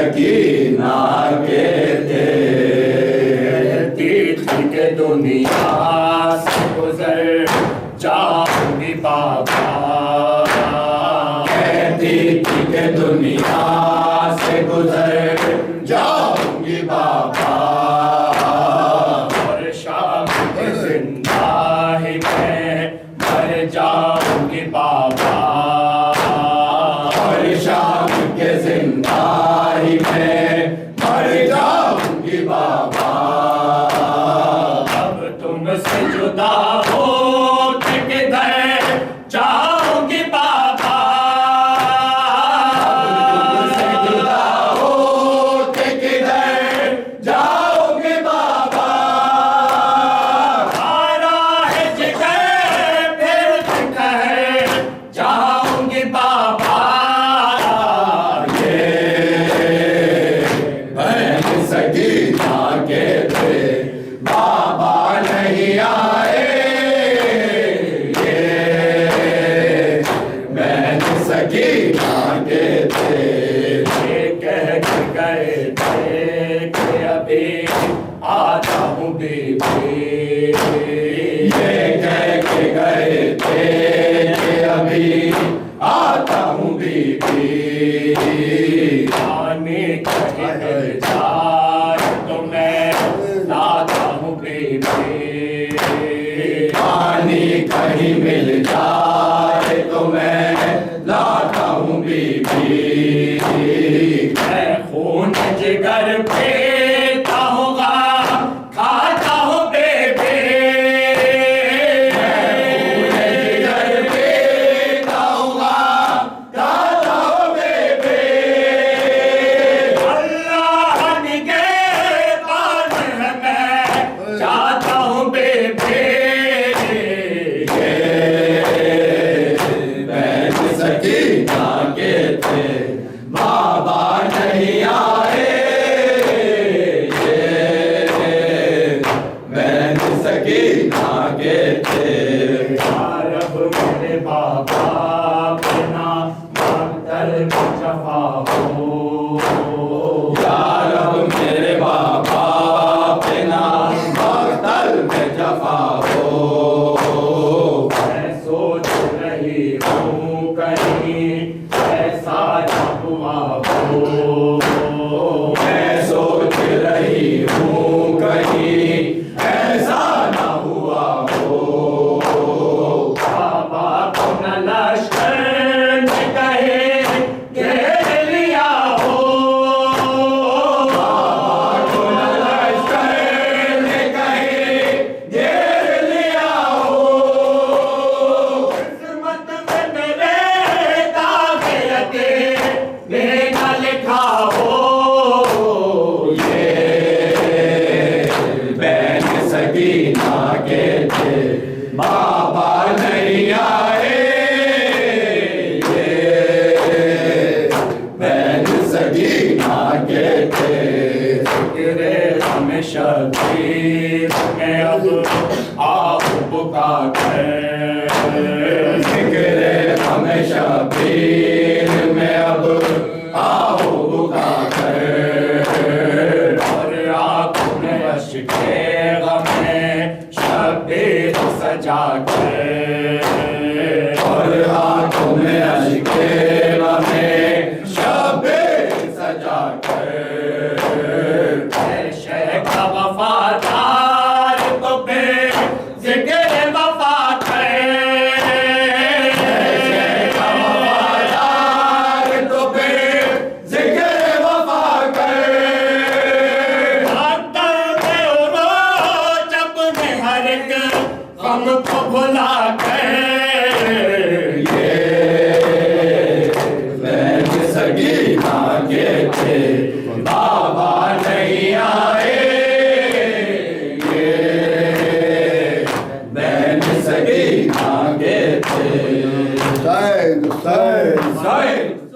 सकीना के थे। कहती के दुनिया से गुजर जाऊंगी बाबा, कहती थी कि दुनिया से गुजर जाऊंगी बाबा, और शाम के जिंदा ही मैं मर जाऊंगी बाबा, और शाम के जिंदा ही मैं मर जाऊंगी बाबा। अब तुमसे जुदा हो किधर जाऊंगी बाबा, तुमसे जुदा हो के किधर जाओगे बाबा, हारा है जिगर फिर दिखर जाऊंगी बाबा। बहन सकीना के थे बाबा नहीं आए, ये बहन सकीना के थे। ये कह के गए थे कि अभी आता हूँ बीबी, ये कह के गए थे कि अभी आता हूँ बीबी, पानी कहीं मिल जाए तो मैं लाता हूँ बीबी, पानी कहीं मिल जाए तो मैं लाता हूँ बीबी। मैं खून जिगर पीता हूँगा खाता हूँ बेबी, जिगर पीता हूँगा, खाता हूँ बेबी। अल्लाह निगहबान है मैं चाहता हूँ बेबी। बहन सकीना के थे बाबा नहीं आए, ये बहन सकीना के थे। रब मेरे बाबा बिना मकतल में जफा हो, या रब मेरे बाबा बिना मकतल में जफा हो। मैं सोच रही हूँ कहीं ऐसा न हुआ हो, मैं सोच रही हूँ कहीं ऐसा न हुआ हो। बाबा को न लश्कर ने कहे घेर लिया हो, बाबा को न लश्कर ने कहीं घेर लिया हो। किस्मत में मेरे दागे लगे लेना लिखा हो, बहन सकीना के थे बाबा नहीं आए, ये बहन सकीना के थे। गिरे हमें शबीर में अब आप बुका कर, जिक्रे हमेशा पीर में अब आओ बुका कर। और आँखों में अश्के गमे शबीर सजा कर, और आंखों में अश्के में शबे सजा कर। शेख वफादार तो बे जिक्र वफा वफादार तो बे जिक्र वफा कर। जब में हर एक गम को भुला कर, ये बहन सकीना के थे बाबा नहीं आए, ये बहन सकीना के थे। Sai, sai. साइड